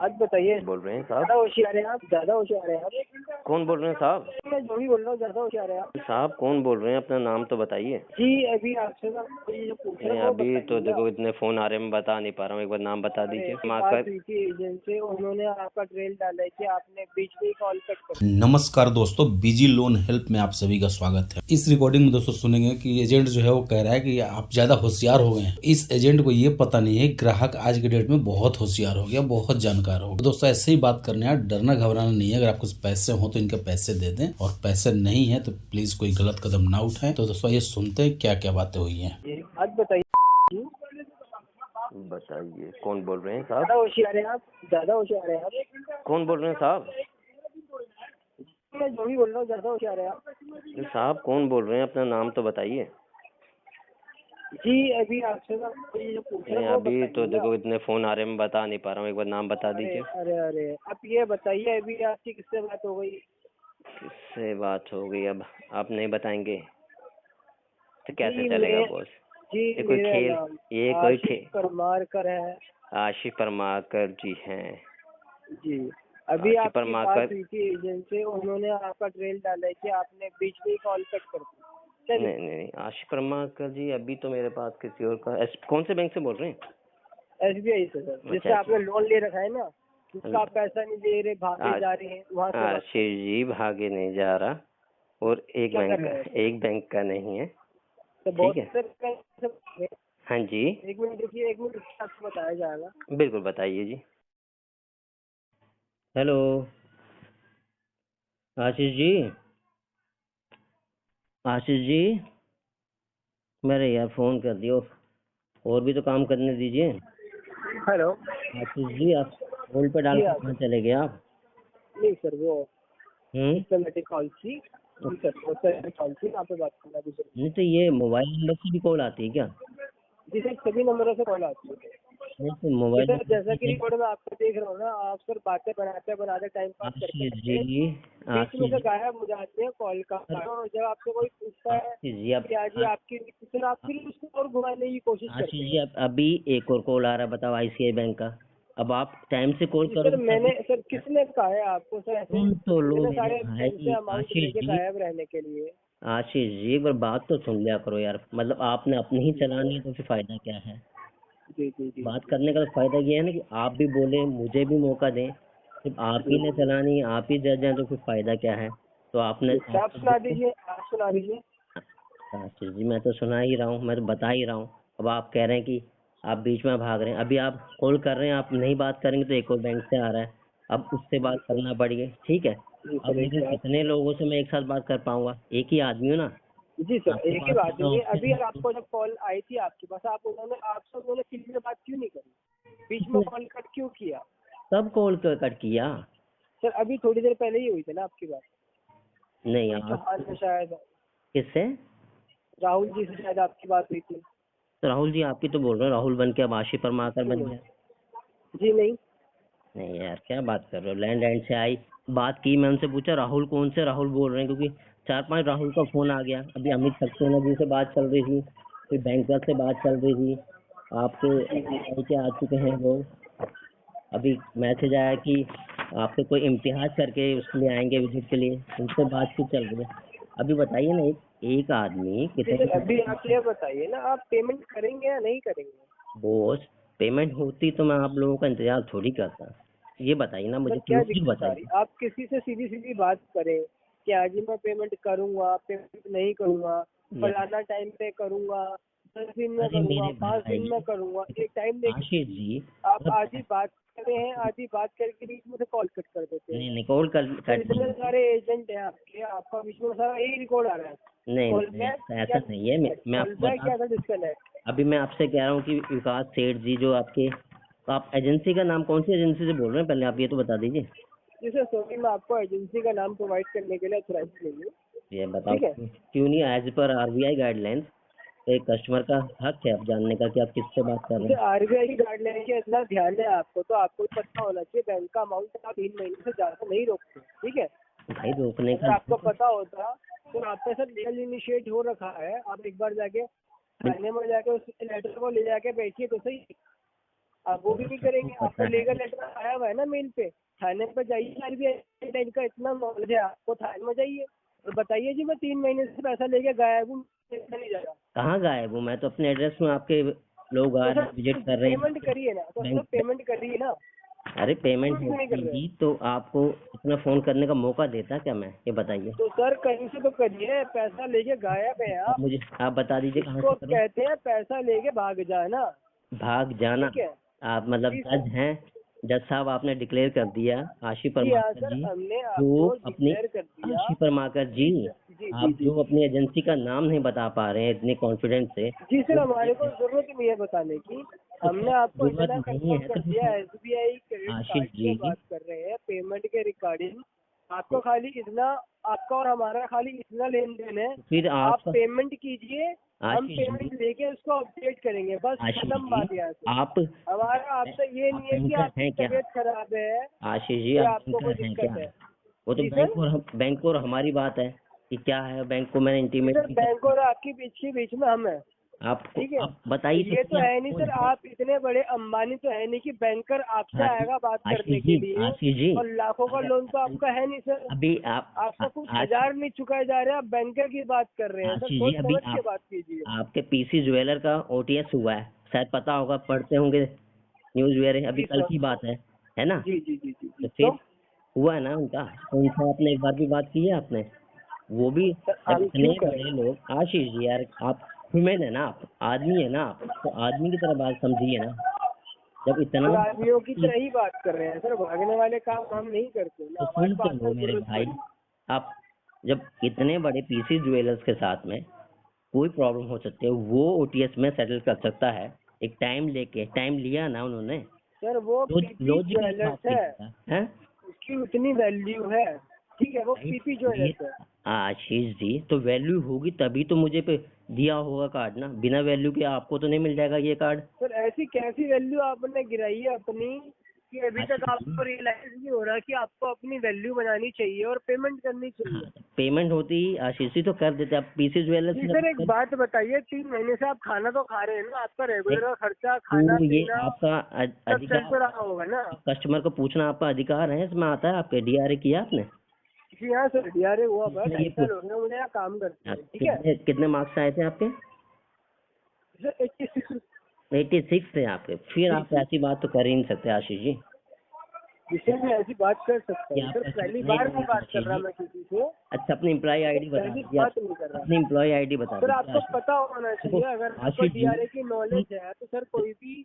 आज बताइए। बोल रहे हैं साहब? ज्यादा होशियार है आप, ज्यादा होशियार है आप। कौन बोल रहे हैं साहब? मैं जो भी बोल रहा हूँ ज्यादा होशियार है आप। साहब कौन बोल रहे हैं? अपना नाम तो बताइए। जी अभी आपसे ना कोई जो पूछ रहा नहीं है वो अभी तो बताइए देखो ना। इतने फोन आ रहे हैं, मैं बता नहीं पा रहा हूँ। एक बार नाम बता अरे दीजिए। एक बात माकर हुई थी एजेंट से, उन्होंने आपका ट्रेल डाला है कि आपने बीच में ही कॉल कट कर दिया। नमस्कार दोस्तों, बीजी लोन हेल्प में आप सभी का स्वागत है। इस रिकॉर्डिंग में दोस्तों सुनेंगे कि एजेंट जो है वो कह रहा है कि आप ज्यादा होशियार हो गए हैं। इस एजेंट को ये पता नहीं है ग्राहक आज के डेट में बहुत होशियार हो गया, बहुत जानकार हो गया। दोस्तों ऐसे ही बात करने हैं, डरना घबराना नहीं है। अगर आपके पास पैसे हो तो इनके पैसे दे दें, और पैसे नहीं है तो प्लीज कोई गलत कदम ना उठाएं। तो दोस्तों ये सुनते हैं क्या क्या बातें हुई है। आज बताइए। बताइए कौन बोल रहे हैं साहब? ज्यादा होशियार है आप, ज्यादा होशियार है आप। कौन बोल रहे हैं साहब? मैं जो भी बोल रहा हूँ ज्यादा होशियार है आप। साहब कौन बोल रहे हैं? अपना नाम तो बताइए। जी अभी आपसे ना कोई जो पूछ रहा नहीं है वो अभी तो बताइए ना। देखो इतने फोन आ रहे हैं, मैं बता नहीं पा रहा हूँ। एक बार नाम बता अरे दीजिए। अरे अरे आप ये बताइए अभी आपकी किससे बात हो गई। किससे बात हो गई? अब आप नहीं बताएंगे तो कैसे जी चलेगा बॉस? जी ये कोई मेरा खेल? नाम ये कोई आशीष खेल? परमारकर है। आशीष परमाकर जी हैं? जी अभी आशीष आपकी बात परमाकर? हुई थी एजेंट से, उन्होंने आपका ट्रेल डाला है कि आपने बीच में ही कॉल कट कर दी। नहीं चलिए नहीं नहीं, आशीष परमाकर जी अभी तो मेरे पास किसी और का। कौन से बैंक से बोल रहे हैं? SBI से सर, जिससे अच्छा आपने लोन ले रखा है ना, जिसका आप पैसा नहीं दे रहे, भागे जा रहे हैं, वहाँ से बात आशीष जी भागे नहीं जा रहा, और एक क्या बैंक कर का, रहे हैं। एक बैंक का नहीं है। तो ठीक बहुत है। से हाँ जी एक मिनट देखिए, एक मिनट आपको बताया जाएगा। बिल्कुल बताइए जी। हेलो आशीष जी? आशीष जी मेरे यार फोन कर दियो, और भी तो काम करने दीजिए। हेलो। आशीष जी आप होल्ड पे डाल जी के आप कहाँ चले गए आप? नहीं सर, वो हम्म। सिस्टमेटिक कॉल थी। जी सर, वो सर कॉल थी, आप पे बात करना भी जरूरी नहीं तो ये मोबाइल नंबर से भी कॉल आती है क्या? है। जी सर, सभी नंबरों से कॉल आती है। नहीं तो जी मोबाइल सर, जैसा कि नंबर। रिकॉर्ड में आपको देख रहा हूँ ना, आप सर बातें बनाते बनाते टाइम पास करते आशीष करते जी, बीच में आशीष से जी, गायब हो जाते हैं कॉल का। और जब आपसे कोई पूछता है आशीष जी आप कि आज ही आपकी, फिर आप फिर उसको और घुमाने की कोशिश करते आशीष हैं। जी आप अभी एक और कॉल आ रहा है, बताओ ICICI बैंक का। अब आप टाइम से कॉल जी सर, करोगे मैंने तभी। सर किसने कहा है आपको सर ऐसे सुन तो लो इतने मेरे सारे पैसे भाई। अमाउंट आशीष लेके जी, गायब रहने के लिए। आशीष जी एक बार बात तो सुन लिया करो यार। मतलब आपने अपनी ही जी चलानी है तो फिर फायदा क्या है? जी जी जी बात जी करने का तो फायदा ये है ना कि आप भी बोले, मुझे भी मौका दें। सिर्फ आप ही जी ने चलानी है, आप ही जज हैं, तो फिर फायदा क्या है? तो आपने जी सर, आप आप तो सुना देखो। दीजिए, आप सुना दीजिए। आशीष जी मैं तो सुना ही रहा हूँ, मैं तो बता ही रहा हूँ। अब आप कह रहे हैं कि आप बीच में भाग रहे हैं। अभी आप कॉल कर रहे हैं, आप नहीं बात करेंगे तो एक और बैंक से आ रहा है, अब उससे जी बात सर। करना पड़ेगी। ठीक है। जी अब सर एक लेकिन बात। कितने लोगों से मैं एक साथ बात कर पाऊंगा? एक ही आदमी हूँ ना। जी सर, आपके एक ही पास बात ज्यादा हुई है। ऑप्शन अभी है तो। आपको जब कॉल आई थी आपके पास, आप उन्होंने आपसे उन्होंने क्लियर बात क्यों नहीं करी, बीच में किसने? कॉल कट क्यों किया। तब कॉल कट किया? सर अभी थोड़ी देर पहले ही हुई थी ना आपकी बात, नहीं कोई यार। चौहान से शायद, किससे? राहुल जी से शायद आपकी बात हुई थी। तो राहुल जी आप ही तो बोल रहे हो, राहुल बन के अब आशीष परमाकर बन गया। जी नहीं। नहीं यार क्या बात कर रहे हो? लैंड एंड से आई बात की, मैं उनसे पूछा राहुल कौन से राहुल बोल रहे हैं, क्योंकि 4-5 राहुल का फोन आ गया। अभी अमित सक्सेना जी से बात चल रही थी, फिर बैंकर से बात चल रही थी, आपके SBI के आ चुके हैं वो। अभी मैसेज आया कि आपके कोई इम्तिहाज करके उसके लिए आएंगे विजिट के लिए, उनसे बातचीत चल रही है। अभी बताइए ना, एक आदमी जी सर, अभी कितने। आप ये बताइए ना, आप पेमेंट करेंगे या नहीं करेंगे। बॉस पेमेंट होती तो मैं आप लोगों का इंतजार थोड़ी करता। ये बताइए ना, सर मुझे क्या क्लियर दिक्कत आ रही, बताइए। आप किसी से सीधी सीधी बात करें कि आज ही मैं पेमेंट करूंगा, पेमेंट नहीं करूंगा, यार फलाना टाइम पे करूंगा, 10 दिन में अरे करूंगा, मेरे 5 दिन भाई, में करूंगा, एक टाइम दे के आशीष कीजिए। जी आप मतलब आज ही बात कर रहे हैं, आज ही बात करके बीच में से कॉल कट कर देते हैं। नहीं नहीं कॉल सर कट नहीं इतने होती। सारे एजेंट हैं आपके, आपका बीच में सारा यही रिकॉर्ड आ रहा है। नहीं कॉल नहीं बैक ऐसा या नहीं है। मैं कॉल आपको बैक बता, या डिस्कनेक्ट। अभी मैं आपसे कह रहा हूँ कि विकास सेठ जी जो आपके, तो आप एजेंसी का नाम कौन सी एजेंसी से बोल रहे हैं पहले आप ये तो बता दीजिए। जिसे सॉरी, मैं आपको एजेंसी का नाम प्रोवाइड करने के लिए अथोराइज नहीं हूँ। ये बताओ ठीक है। क्यों नहीं? एज पर RBI गाइडलाइंस एक कस्टमर का हक है आप जानने का कि आप किससे बात कर रहे जैसे हैं। RBI की गाइडलाइन के इतना ध्यान है आपको, तो आपको भी पता होना चाहिए बैंक का अमाउंट आप 3 महीने से ज्यादा नहीं रोकते। ठीक है। भाई रोकने का अगर आपको नहीं। पता होता तो आप पे सर लीगल इनिशिएट हो रखा है, आप एक बार जाके थाने में जाके उस लेटर को ले जाके बैठिए तो सही। आप वो भी नहीं करेंगे। पता आपको है। लीगल लेटर आया हुआ है ना मेल पे, थाने पर जाइए। RBI बैंक का इतना नॉलेज है आपको, थाने में जाइए और बताइए जी मैं 3 महीने से पैसा लेके गायब हूँ, पैसा नहीं जाएगा। कहाँ गायब हूँ? मैं तो अपने एड्रेस में, आपके लोग आ तो रहे हैं, विजिट कर रहे पेमेंट हैं करिए ना, तो बैंक। पेमेंट करिए ना। अरे पेमेंट क्यों नहीं कर रहे होगी हो? तो आपको इतना फोन करने का मौका देता क्या मैं? ये बताइए। तो सर कहीं से तो करिए, पैसा लेके गायब है आप। आप बता दीजिए कहाँ इसको से करूँ? कहते हैं पैसा लेके भाग जाना। भाग जाना? ठीक है आप मतलब जी जज सर। हैं? जज साहब आपने डिक्लेयर कर दिया, आशी जी हाँ परमाकर सर, जी, हमने जो आपको अपनी, डिक्लेयर कर दिया। आशी परमाकर जी, जी सर, जी जी आप जी जो जी अपनी एजेंसी का नाम नहीं बता पा रहे हैं इतनी कॉन्फिडेंस से, जी सर, वो हमारे को जरूरत नहीं है बताने की। हमने आपको जरूरत इतना नहीं कंफर्म है कर तो दिया। फिर SBI क्रेडिट आशीष कार्ड की जी, बात कर रहे हैं, पेमेंट के रिगार्डिंग। आपको खाली इतना, आपका और हमारा खाली इतना लेन देन है। फिर आप आपका, पेमेंट कीजिए, हम आशीष जी, पेमेंट लेके उसको अपडेट करेंगे, बस आशीष खत्म बात जी, यहाँ से। आप हमारा आपसे ये आप नहीं है कि बैंकर आपकी हैं क्या? तबीयत खराब है आशीष जी, या आप आपको कोई बैंकर हैं दिक्कत क्या? है। वो तो जी सर, बैंक और हमारी बात है कि क्या है, बैंक को मैंने जी इंटीमेट सर, बैंक और आपकी बीच में हम है। आपको, ठीक है, आप बताइए तो ये तो सही, आप है नहीं कौन सर, है? आप इतने बड़े अंबानी तो है नहीं कि बैंकर आपसे आशीष, आएगा बात करने आशीष के जी, लिए। आशीष जी, और लाखों का लोन तो आपका है नहीं सर। अभी आप आपका कुछ आज, हजार नहीं चुकाए जा रहे, आप बैंकर की बात कर रहे हैं सर। आशीष जी, सोच अभी समझ के आप, बात कीजिए। आपके पीसी ज्वेलर का OTS हुआ है, शायद पता होगा, पढ़ते होंगे न्यूज वगैरह, अभी जी कल सर, की बात है ना? जी जी जी जी जी। तो तो फिर हुआ है ना उनका, तो उनसे आपने एक बार भी बात की है आपने? वो भी, सर जब हम इतने क्यों बड़े करेंगे? लोग, आशीष जी यार, आप ह्यूमन है ना, आप आदमी है ना, आप तो आदमी की तरह बात समझिए ना। जब इतना, सर आदमियों की तरह ही बात कर रहे हैं सर, भागने वाले काम हम नहीं करते ना, तो हमारी सुन तो बात लो में मेरे जरूरत भाई, पड़ी। आप जब इतने बड़े पीसी ज्वेलर्स के साथ में कोई प्रॉब्लम हो सकती है, वो OTS में सेटल कर सकता है, एक टाइम लेके, टाइम लिया ना उन्होंने, सर वो पीपी लॉजिकल बात ज्वेलर्स है, कीजिएगा, हैं? उसकी उतनी वैल्यू है। ठीक है, वो भाई पीपी ये, ज्वेलर्स है। आशीष जी, तो वैल्यू होगी तभी तो मुझे पे दिया होगा कार्ड ना, बिना वैल्यू के आपको तो नहीं मिल जाएगा ये कार्ड। सर ऐसी कैसी वैल्यू आपने गिराई है अपनी कि अभी तक आशीष जी, आपको रियलाइज नहीं हो रहा कि आपको अपनी वैल्यू बनानी चाहिए और पेमेंट करनी हाँ, चाहिए। पेमेंट होती ही आशीष जी तो कर देते, आप पीसी ज्वेलर्स जी में सर, एक बात बताइए, 3 महीने से आप खाना तो खा रहे हैं ना, आपका रेगुलर खर्चा खाना तो ये पीना आपका सब चल तो अधिकार, रहा होगा ना। कस्टमर को पूछना आपका अधिकार है, इसमें आता है आपके DRA किया आपने? जी हाँ सर, DRA हुआ बस, इसमें ये 2.5 साल हो गया मुझे यहाँ काम करते हैं। ठीक है कितने मार्क्स आए थे आपके? सर, 86। 86 थे आपके, फिर आप जी ऐसी बात तो कर ही नहीं सकते आशीष जी। विषय में ऐसी बात कर सकता कि हूँ आप सर, ऐसी पहली नहीं बार बोल मैं बात कर आशीष रहा जी। मैं किसी से, अच्छा, अपनी एम्प्लॉय आईडी बता पहली दीजिए बात आप, नहीं कर रहा। अपनी एम्प्लॉय आईडी बता सर दीजिए आपको आशीष। पता होना देखो चाहिए, अगर आपको आशीष जी, DRA की नॉलेज है तो सर कोई भी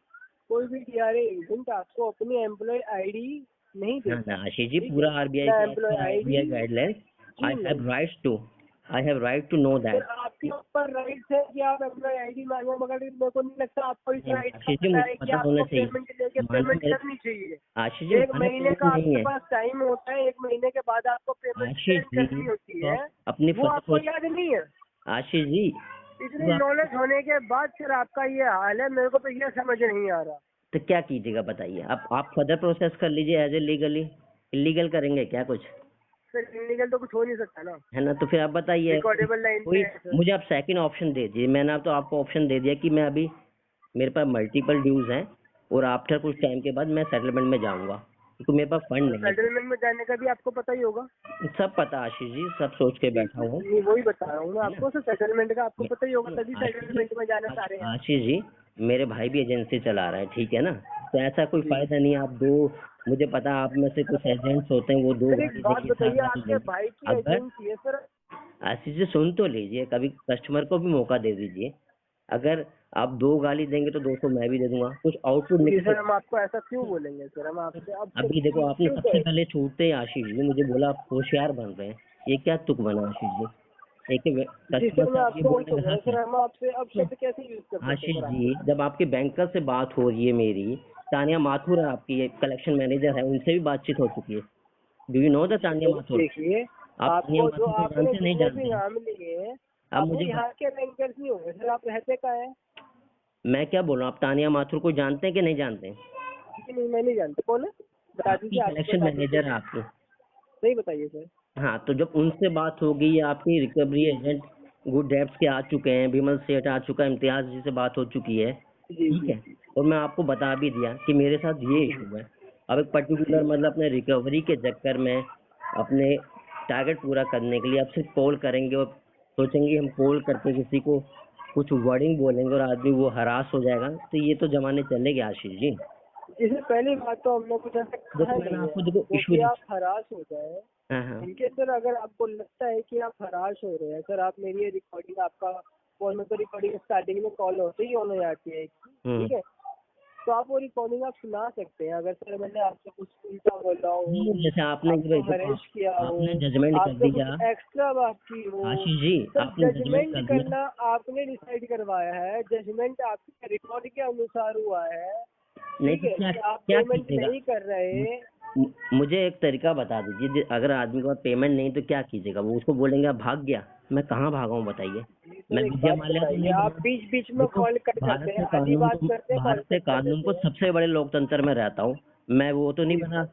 DRA एजेंट आपको अपनी एम्प्लॉय ID नहीं ना देता। ना आशीष जी, ठीक पूरा है, RBI ना के एम्प्लॉय ID RBI गाइडलाइंस, जी आई नहीं। Have right to know sir that. आपके ऊपर राइट है कि आप एम्प्लॉय ID मांगो, मगर मेरे को नहीं लगता आपको इस राइट का आशीष जी, पता मुझे है कि पता होना आपको चाहिए, पेमेंट लेके मानो पेमेंट मेरे, करनी चाहिए। आशीष जी, 1 मानो महीने मेरे का को नहीं आपके है पास टाइम होता है, 1 महीने के बाद आपको पेमेंट आशीष सेंड जी, करनी होती तो है, आप अपनी वो आपको फर्स्ट, याद नहीं है। आशीष जी, इतनी तो आप नॉलेज होने के बाद सर आपका ये हाल है, मेरे को तो ये समझ नहीं आ रहा। तो क्या कीजिएगा बताइए? आप फर्दर प्रोसेस कर लीजिए एज ए लीगली, इलीगल करेंगे क्या कुछ? सर इलीगल तो कुछ हो नहीं सकता ना, है ना? तो फिर आप बताइए, रिकॉर्डेबल लाइन पे कोई है सर। मुझे आप सेकंड ऑप्शन दे दीजिए। मैंने आप तो आपको ऑप्शन दे दिया कि मैं अभी, मेरे पास मल्टीपल ड्यूज हैं और आफ्टर कुछ टाइम के बाद मैं सेटलमेंट में जाऊंगा, क्योंकि मेरे पास फंड नहीं है। सेटलमेंट में जाने का भी आपको पता ही होगा। सब पता आशीष जी, सब सोच के बैठा हूँ। नहीं, वही बता रहा हूँ मैं आपको सर, सेटलमेंट का आपको पता ही होगा, तभी सेटलमेंट में जाना चाह रहे हैं। आशीष जी, मेरे भाई भी एजेंसी चला रहे हैं, ठीक है ना? तो ऐसा कोई फायदा नहीं है, आप दो, मुझे पता है आप में से कुछ एजेंट्स होते हैं, वो दो सर एक गाड़ी बात देंगे, बताइए, 4 गाड़ी आपके देंगे। भाई की अगर एजेंसी है सर। आशीष जी सुन तो लीजिए, कभी कस्टमर को भी मौका दे दीजिए। अगर आप 2 गाली देंगे तो 200 मैं भी दे दूंगा, कुछ आउटपुट जी निकले। सर, हम आपको ऐसा क्यों बोलेंगे सर, हम आपसे अब अभी देखो आपने क्यों सबसे पहले छूटते ही आशीष जी मुझे बोला आप होशियार बन रहे हैं, ये क्या तुक बना आशीष जी? एक जी कस्टमर सर, से मैं आप ये आपको वही बोलने तो का बोल रहा हूँ हक है? सर, हम आपसे अब शब्द कैसे यूज कर सकते हैं आशीष सर जी, जब आपके बैंकर से बात हो रही है मेरी, तानिया माथुर है आपकी कलेक्शन मैनेजर है, उनसे भी बातचीत हो चुकी है। Do you know the Tania Mathur? देखिए, आप तानिया आपको जो माथुर को आपने जानते नहीं जितने भी जानते? नाम लिए, अब आप वो मुझे यहाँ के बैंकर्स नहीं होंगे सर, आप रहते कहाँ हैं? मैं क्या बोल रहा हूँ, आप तानिया माथुर को जानते हैं कि नहीं जानते? नहीं, मैं नहीं जानता, कौन है बता आपकी दीजिए, आप कलेक्शन बता मैनेजर दीजिए, है आपकी। नहीं बताइए सर। हाँ, तो जब उनसे बात होगी, या आपकी रिकवरी एजेंट गुड डेब्ट्स के आ चुके हैं, विमल सेठ आ चुका है, इम्तियाज जी से बात हो चुकी है, जी ठीक जी है। और मैं आपको बता भी दिया कि मेरे साथ ये इशू है। अब एक पर्टिकुलर मतलब अपने रिकवरी के चक्कर में अपने टारगेट पूरा करने के लिए आप सिर्फ कॉल करेंगे और सोचेंगे हम कॉल करके किसी को कुछ वर्डिंग बोलेंगे और आदमी वो हरास हो जाएगा, तो ये तो जमाने चलेंगे आशीष जी। इससे पहली बात तो हमने कुछ ऐसा देखो कहा मैंने नहीं आपको है देखो तो इशू कि आप हरास हो जाए। हाँ हाँ इनके सर अगर आपको लगता है कि आप हरास हो रहे हैं सर, आप मेरी ये रिकॉर्डिंग आपका कॉल में तो रिकॉर्डिंग स्टार्टिंग में कॉल होते ही ऑन हो जाती है, ठीक है, तो आप वो रिकॉर्डिंग आप सुना सकते हैं। अगर सर मैंने आपसे कुछ उल्टा बोला हो, जी, जैसे आपने आपको देखो हरेश किया हो, आपने जजमेंट कर आपसे दिया कुछ एक्स्ट्रा बात की हो, आशीष जी, सर आपने जजमेंट जजमेंट कर दिया। करना आपने डिसाइड करवाया है, जजमेंट आपके रिकॉर्ड के अनुसार हुआ है, नहीं ठीक तो है, क्या कि आप क्या पेमेंट कीजिएगा? नहीं कर रहे। मुझे एक तरीका बता दीजिए, अगर आदमी के पास पेमेंट नहीं तो क्या कीजिएगा? वो उसको बोलेंगे आप भाग गया। मैं कहाँ भागा हूँ बताइए? मैं सर एक विजय बात माल्या तो बताइए, नहीं आप बना। बीच बीच में देखो कॉल कट करते हैं, आधी बात करते हैं कॉल भारत के कट कर कानून देते को हैं। सबसे बड़े लोकतंत्र में रहता हूँ। मैं वो तो नहीं बना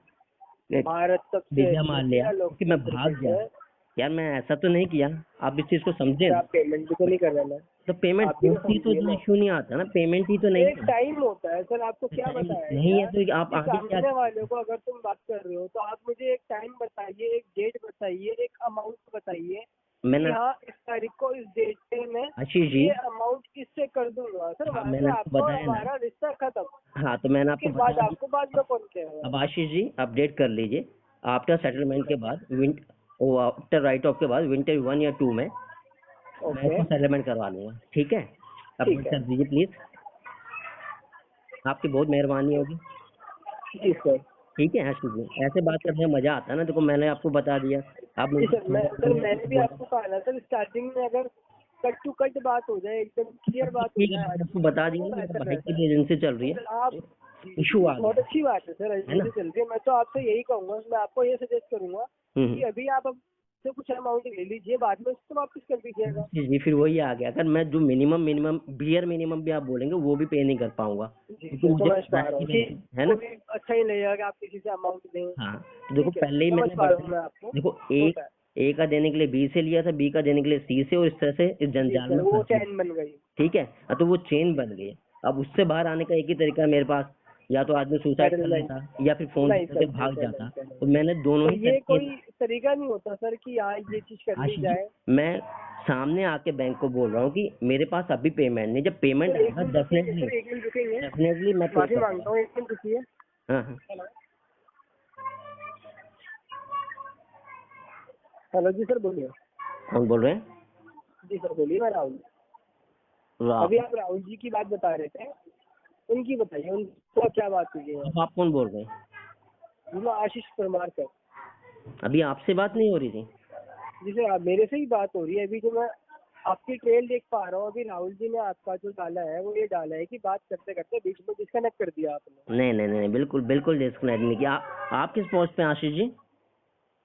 भारत सबसे विजय माल्या घटिया कि मैं लोकतंत्र भाग गया। है। यार मैं ऐसा तो नहीं किया, आप इस चीज को समझे सर ना। आप पेमेंट भी तो नहीं कर रहे ना, तो पेमेंट आप भी तो होती तो समझिए ना। इशू नहीं आता ना, पेमेंट ही तो तो नहीं एक है। टाइम होता है सर, आपको क्या टाइम बताया नहीं गया है तो आप कि आगे क्या? सामने वाले को अगर तुम बात कर रहे हो तो आप मुझे एक टाइम बताइए, एक डेट बताइए, एक अमाउंट बताइए मैंने कि हाँ इस तारीख को इस डेट पे मैं आशीष जी, ये अमाउंट इससे कर दूंगा सर, हाँ वहाँ मैंने से आपको आपको और बताया ना। हमारा रिश्ता खत्म। हाँ तो मैंने आपको उसके बाद बताया। आपको बाद में कौन कहेगा। अब आशीष जी अपडेट कर लीजिए, आफ्टर सेटलमेंट के बाद आफ्टर राइट ऑफ के बाद विंटर 1 या 2 में मैं ओके इसको सेटलमेंट करवा लूंगा। ठीक है, ठीक अपडेट है। कर दीजिए प्लीज, आपकी बहुत मेहरबानी होगी। जी सर। ठीक है आशीष जी, ऐसे बात करने में मजा आता है ना। देखो मैंने आपको बता दिया, आप जी मुझे सर मैंने भी आपको कहा ना सर, स्टार्टिंग में अगर कट टू कट बात हो जाए, एकदम क्लियर बात हो ठीक है, जाए, मैंने आपको बता दिया ना, मेरे बेहतर भाई रहता की है। एजेंसी चल रही तो है, आप इशू आ बहुत गया अच्छी बात है सर, है ना। ऐसे चल रही है। मैं तो आपसे यही कहूँगा, मैं आपको ये सजेस्ट करूंगा हम्म। कि अभी आप अब से कुछ अमाउंट ले लीजिए, बाद में उसको वापस कर दीजिएगा। जी फिर वही आ गया। अगर मैं जो मिनिमम बियर मिनिमम भी आप बोलेंगे वो भी पे नहीं कर पाऊंगा, जी क्योंकि सर मुझे समझ पता पा है रहा कि हूँ कि है वो ना। भी अच्छा ही लगेगा कि आप किसी से अमाउंट दें। हाँ तो देखो ठीक है, पहले ही समझ मैंने पा रहा हूँ मैं आपको। देखो होता है ए का देने के लिए बी से लिया था, बी का देने के लिए सी से, और इस तरह से इस जी जंजाल सर, में वो फंस गया। चैन बन गई। ठीक है, तो वो चेन बन गई। अब उससे बाहर आने का एक ही तरीका है मेरे पास, या तो आदमी सुसाइड कर सेटलमेंट। लेता या फिर फोन नहीं करके सर, भाग नहीं जाता। सर, नहीं। तो मैंने दोनों सर ही ये तरीके। कोई तरीका नहीं होता सर कि हाँ ये चीज कर ली आशीष जी, जाए। मैं सामने आके बैंक को बोल रहा हूँ कि मेरे पास अभी पेमेंट नहीं, जब पेमेंट सर एक आएगा मिनट रुकिए, डेफिनेटली सर एक मिनट रुकेंगे, मैं पे माफी कर मांगता हूँ, एक मिनट रुकिए। हाँ हाँ। हेलो जी सर बोलिए। कौन बोल रहे हैं? जी सर बोलिए, मैं राहुल। वाह, अभी आप राहुल जी की बात बता रहे थे, उनकी बताइए, उनको क्या बात हुई है। अब आप कौन बोल रहे हैं? मैं आशीष परमार सर। अभी आपसे बात नहीं हो रही थी? जी सर आप मेरे से ही बात हो रही है। अभी जो मैं आपकी ट्रेल देख पा रहा हूँ, अभी राहुल जी ने आपका जो डाला है वो ये डाला है कि बात करते करते बीच में डिस्कनेक्ट कर दिया आपने। नहीं नहीं नहीं, बिल्कुल बिल्कुल डिस्कनेक्ट नहीं किया। आप किस पोस्ट पे हैं आशीष जी?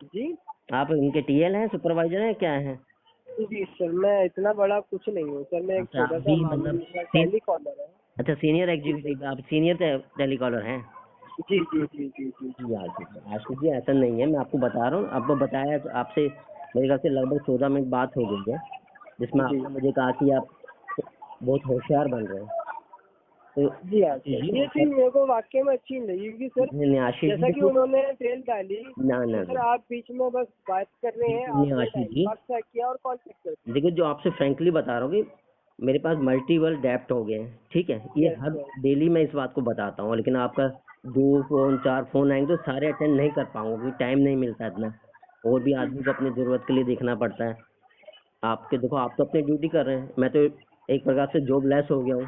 जी आप इनके टीएल हैं, सुपरवाइजर हैं, क्या हैं? जी सर मैं इतना बड़ा कुछ नहीं हूँ सर, मैं एक अच्छा, छोटा सा अभी मामूली मतलब सा टेलीकॉलर है। अच्छा सीनियर एग्जीक्यूटिव, आप सीनियर टेलीकॉलर हैं? जी जी जी जी जी। जी आशीष जी ऐसा नहीं है, मैं आपको बता रहा हूँ। आपको बताया तो आपसे मेरे ख्याल से लगभग 14 मिनट बात हो गई है, जिसमें जी आपने मुझे कहा कि आप बहुत होशियार बन रहे हैं। तो जी हाँ सर, ये चीज मेरे को वाकई में अच्छी लगी कि सर नहीं आशीष जैसा जी कि देखो, उन्होंने ट्रेल डाली, ना ना सर आप बीच में बस बात कर रहे हैं, नहीं आपने आशीष टाइम जी, पास चेक किया और कॉल चेक कर दी। देखो जो आपसे फ्रेंकली बता रहा हूँ कि मेरे पास मल्टीपल डेप्ट हो गए हैं। ठीक है, ये यस हर सर। डेली मैं इस बात को बताता हूँ, लेकिन आपका 2 फोन 4 फोन आएंगे तो सारे अटेंड नहीं कर पाऊंगा, क्योंकि टाइम नहीं मिलता इतना, और भी आदमी को अपनी जरूरत के लिए देखना पड़ता है। आपके देखो, आप तो अपनी ड्यूटी कर रहे हैं, मैं तो एक प्रकार से जॉब लेस हो गया हूँ,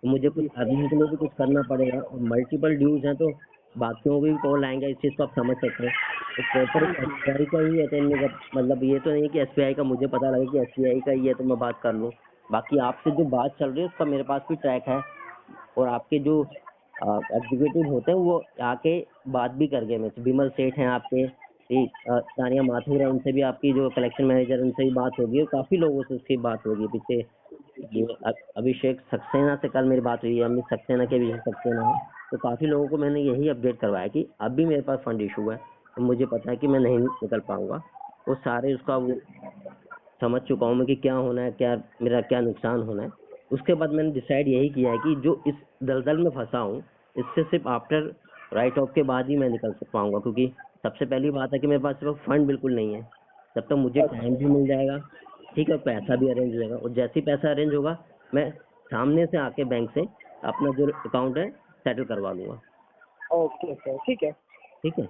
तो मुझे कुछ अर्निंग के लिए भी कुछ करना पड़ेगा, और मल्टीपल ड्यूज हैं तो बाकियों की भी कॉल आएंगे, इस चीज़ को आप समझ सकते हैं। तो प्रॉपर एसबीआई का ही अटेंड नहीं कर, मतलब ये तो नहीं कि एसबीआई का मुझे पता लगे कि एसबीआई का ही है तो मैं बात कर लूँ। बाकी आपसे जो बात चल रही है उसका मेरे पास भी ट्रैक है, और आपके जो एग्जीक्यूटिव होते हैं वो आके बात भी कर गए मेरे से। विमल सेठ हैं आपके, तानिया माथुर है, उनसे भी आपकी जो कलेक्शन मैनेजर उनसे भी बात होगी, और काफ़ी लोगों से उसकी बात होगी पीछे। ये अभिषेक सक्सेना से कल मेरी बात हुई है, अमित सक्सेना के, अभिषेक सक्सेना है, तो काफ़ी लोगों को मैंने यही अपडेट करवाया कि अब भी मेरे पास फंड इशू है, तो मुझे पता है कि मैं नहीं निकल पाऊंगा। वो सारे उसका वो समझ चुका हूँ मैं कि क्या होना है, क्या मेरा क्या नुकसान होना है। उसके बाद मैंने डिसाइड यही किया है कि जो इस दलदल में फंसा हूँ, इससे सिर्फ आफ्टर राइट ऑफ के बाद ही मैं निकल पाऊंगा, क्योंकि सबसे पहली बात है कि मेरे पास सिर्फ फंड बिल्कुल नहीं है। तब तक मुझे टाइम भी मिल जाएगा, ठीक है, पैसा भी अरेंज हो जाएगा, और जैसे ही पैसा अरेंज होगा मैं सामने से आके बैंक से अपना जो अकाउंट है सेटल करवा लूंगा। ओके सर, ठीक है। ठीक है,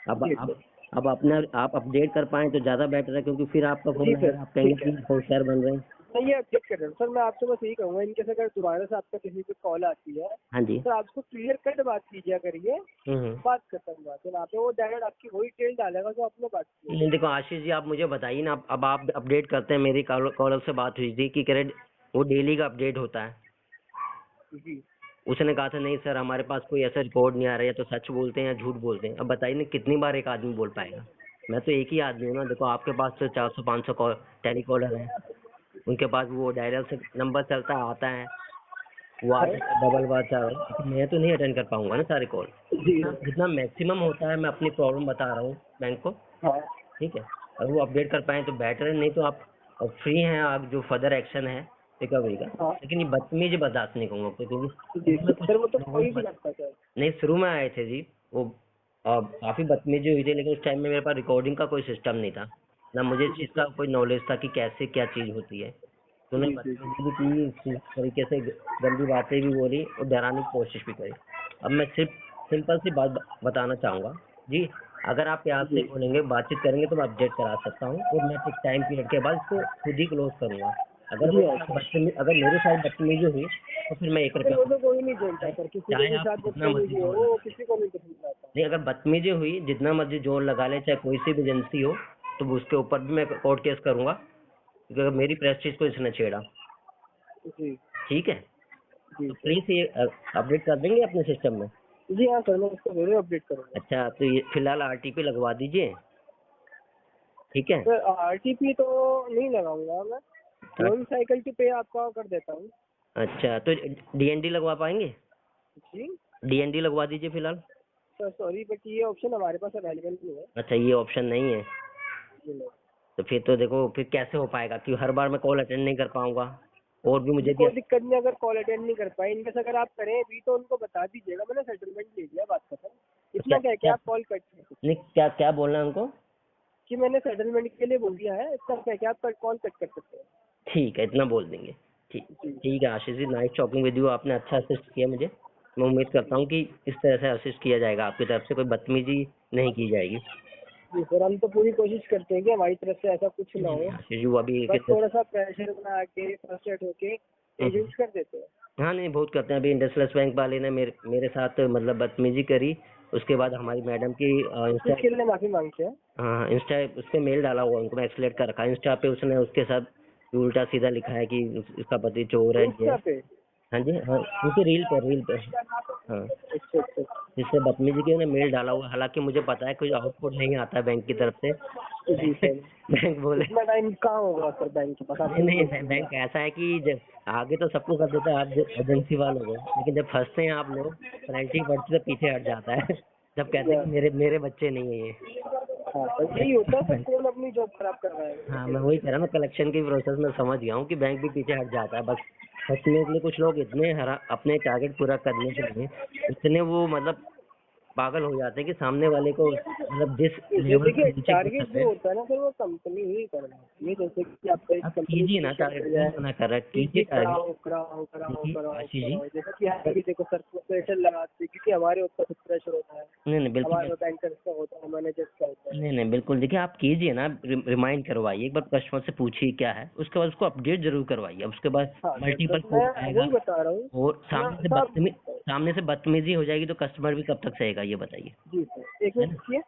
अब जी अब सर। अब अपना आप अपडेट कर पाएं तो ज़्यादा बेटर है, क्योंकि फिर आपका जी फोन सर, आएगा, आप कहेंगे ठीक है। कि होशियार बन रहे हैं। मैं ये अपडेट कर रहा हूँ सर। मैं आपसे बस यही कहूँगा, इनकेस अगर दोबारा से आपका किसी पे कॉल आती है हाँ जी। तो आप उसको क्लियर कट बात कीजिए करिए, हम्म। बात खत्म बात है। वहाँ पे वो डायरेक्ट आपकी वही डिटेल डालेगा जो आपने बात की है। नहीं देखो आशीष जी, आप मुझे बताइए ना, अब आप अपडेट करते हैं। मेरी कॉलर से बात हुई थी कि कह रहे वो डेली का अपडेट होता है। जी उसने कहा था नहीं सर हमारे पास कोई ऐसा रिकॉर्ड नहीं आ रहा है, या तो सच बोलते हैं या झूठ बोलते हैं। अब बताइए ना कितनी बार एक आदमी बोल पाएगा। मैं तो एक ही आदमी हूँ ना। देखो आपके पास तो 400-500 कॉल टेलीकॉलर हैं, उनके पास वो डायलर से नंबर चलता आता है, वो आ है। जाता है डबल बार 4 बार। तो मैं तो नहीं अटेंड कर पाऊंगा ना सारे कॉल। जी जितना जितना मैक्सिमम होता है मैं अपनी प्रॉब्लम बता रहा हूँ बैंक को, हाँ ठीक है। अगर वो अपडेट कर पाए तो बेटर है, नहीं तो आप फ्री हैं, आप जो फर्दर एक्शन है रिकवरी का। हाँ। लेकिन ये बदतमीजी बर्दाश्त नहीं करूँगा, क्योंकि जी शुरू में कुछ सर, वो तो लोगों कोई के भी पास लगता है सर। नहीं, शुरू में आए थे जी वो, काफी बदतमीजी हुई थी, लेकिन उस टाइम में मेरे पास रिकॉर्डिंग का कोई सिस्टम नहीं था, ना मुझे इस जी चीज का सर। कोई नॉलेज था कि कैसे क्या चीज होती है। तो उन्होंने जी जी जी। बदतमीजी भी की, इस तरीके से गंदी बातें भी बोली और डराने की कोशिश भी करी। अब मैं सिर्फ सिंपल सी बात बताना चाहूंगा जी, अगर आप प्यार से जी बोलेंगे, बातचीत करेंगे तो मैं अपडेट करा सकता हूँ, और मैं एक टाइम पीरियड के बाद इसको खुद ही क्लोज करूंगा। जी हाँ सर। अगर मेरे साथ बदतमीजी हुई तो फिर मैं 1 फिर रुपया, वो तो कोई नहीं बोलता सर, किसी के चाहे भी आप साथ जितना मर्जी बदतमीजी हो, जोर वो लगा, किसी को नहीं पसंद आता। नहीं अगर बदतमीजी हुई जितना मर्जी जोर लगा ले, चाहे कोई सी भी एजेंसी हो, तो उसके ऊपर भी मैं कोर्ट केस करूंगा, क्योंकि अगर मेरी प्रेस्टीज को इसने छेड़ा। जी ठीक है, जी तो सर। प्लीज ये अपडेट कर देंगे अपने सिस्टम में। जी हाँ सर, मैं इसको जरूर अपडेट करूँगा। अच्छा, तो ये फिलहाल आरटीपी लगवा दीजिए, ठीक है। सर आरटीपी तो नहीं लगाऊंगा मैं, लोन साइकिल की पे आपका कर देता हूँ। अच्छा, तो डीएनडी लगवा पाएंगे? जी डीएनडी लगवा दीजिए फिलहाल। सर, सॉरी बट ये ऑप्शन हमारे पास अवेलेबल नहीं है। अच्छा, ये ऑप्शन नहीं है, जी नहीं। तो फिर तो देखो फिर कैसे हो पाएगा, कि हर बार मैं कॉल अटेंड नहीं कर पाऊंगा, और भी जी मुझे भी कोई दिक्कत नहीं, अगर कॉल अटेंड नहीं कर पाए इनकेस अगर आप करें भी तो उनको बता दीजिएगा मैंने सेटलमेंट ले लिया, बात खत्म। क्या इतना क्या है कि क्या आप कॉल कट कीजिए। नहीं, क्या क्या बोलना है उनको? कि मैंने सेटलमेंट के लिए बोल दिया है, इतना क्या है कि आप कॉल कट कर सकते हैं। ठीक है, इतना बोल देंगे। ठीक जी ठीक है Ashish ji, nice talking with you, आपने अच्छा असिस्ट किया मुझे। मैं उम्मीद करता हूँ कि इस तरह से असिस्ट किया जाएगा, आपकी तरफ से कोई बदतमीजी नहीं की जाएगी। जी सर, हम तो पूरी कोशिश करते हैं कि हमारी तरफ से ऐसा कुछ ना नहीं नहीं हो। आशीष जी, वो अभी बस थोड़ा सा प्रेशर बना के फ्रस्ट्रेट होके हम्म, एजेंट्स कर देते हैं। हाँ नहीं बहुत करते हैं। अभी इंडसलेस बैंक वाले ने मेरे साथ मतलब बदतमीजी करी, उसके बाद हमारी मैडम की इंस्टा, इसके लिए माफी मांगते हैं। हाँ इंस्टा उस पर मेल डाला हुआ उनको, मैं एक्सलेट कर रखा है इंस्टा पे, उसने उसके साथ उल्टा सीधा लिखा है कि इसका पति चोर है ये इंस्टा है। पे? हाँ जी, हाँ उनकी रील पे हाँ, अच्छा अच्छा। जिससे बदतमीजी की उन्हें मेल डाला हुआ है। हालांकि मुझे पता है कोई आउटपुट नहीं आता है बैंक की तरफ से। जी सर, बैंक बोले इतना टाइम कहाँ होगा सर बैंक के पास, आप नहीं सही नहीं, बोल रहे हैं। बैंक ऐसा है कि जब आगे तो सबको कर देता है आप एजेंसी वालों को, लेकिन जब फंसते हैं आप लोग, पेनल्टी बढ़ती तो पीछे हट जाता है। जब कहते हैं कि मेरे मेरे बच्चे नहीं है ये। हाँ सर, यही होता है सर, कौन अपनी जॉब खराब कर रहा है। हाँ मैं वही कह रहा हूँ, कलेक्शन की प्रोसेस में समझ गया हूँ कि बैंक भी पीछे हट जाता है। बस फंसने के लिए कुछ लोग इतने हरा अपने टारगेट पूरा करने के लिए इतने वो मतलब पागल हो जाते हैं कि सामने वाले को मतलब जिस जी लेवल पे देखिए, नीचे गिर टारगेट सकते जो हैं। होता है ना सर, वो कंपनी ही करना है। ये जैसे कि आपका एक आप कंपनी कीजिए ना प्रेशर टारगेट, कर कौन जाए मना कर रहा है, कि कीजिए टारगेट। कराओ कराओ कराओ देखिए कराओ आशीष जी, कराओ, जैसे कि यहाँ भी देखो सर प्रेशर लगाते हैं, क्योंकि हमारे ऊपर कुछ प्रेशर होता है, नहीं नहीं बिल्कुल, हमारे बैंकर्स का होता है, मैनेजर्स का होता है। नहीं नहीं बिल्कुल, देखिए आप कीजिए ना, रिमाइंड करवाइए एक बार, कस्टमर से पूछिए क्या है, उसके बाद उसको अपडेट जरूर करवाइए। अब उसके बाद हाँ सर, मल्टीपल बस मैं कॉल आएगा वही बता रहा हूँ। और मैं साहब, सामने से बदतमीजी हो जाएगी, तो कस्टमर भी कब तक सहेगा ये बताइए, जी सर, एक है मिनट ना। रुकिए।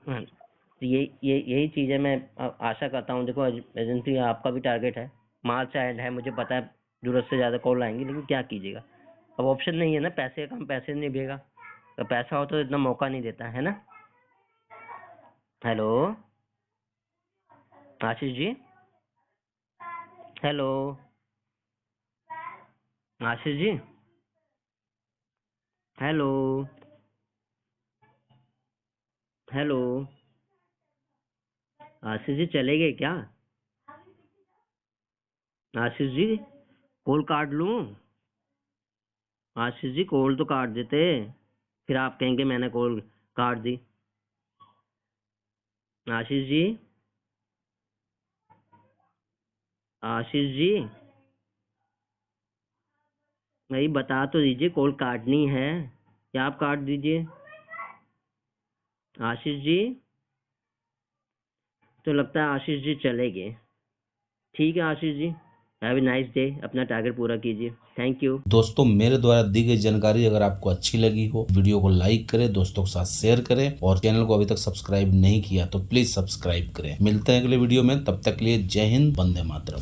हाँ, तो यही चीज़ है। मैं आशा करता हूँ, देखो एजेंसी आपका भी टारगेट है, मार्च एंड है, मुझे पता है जरूरत से ज़्यादा कॉल आएंगी, लेकिन क्या कीजिएगा, अब ऑप्शन नहीं है ना, पैसे का काम पैसे नहीं भेगा, तो पैसा हो तो इतना मौका नहीं देता है ना। Hello Ashish ji, hello Ashish ji, hello hello Ashish ji, चले गए क्या आशीष जी? कॉल काट लूं? आशीष जी कॉल तो काट देते, फिर आप कहेंगे मैंने कॉल काट दी। आशीष जी, आशीष जी भाई बता तो दीजिए, कॉल काटनी है या आप काट दीजिए। आशीष जी, तो लगता है आशीष जी चले गए। ठीक है Ashish ji, have a nice day, अपना टारगेट पूरा कीजिए। Thank you. दोस्तों मेरे द्वारा दी गई जानकारी अगर आपको अच्छी लगी हो, वीडियो को लाइक करें, दोस्तों के साथ शेयर करें और चैनल को अभी तक सब्सक्राइब नहीं किया तो प्लीज सब्सक्राइब करें। मिलते हैं अगले वीडियो में, तब तक के लिए जय हिंद, वंदे मातरम।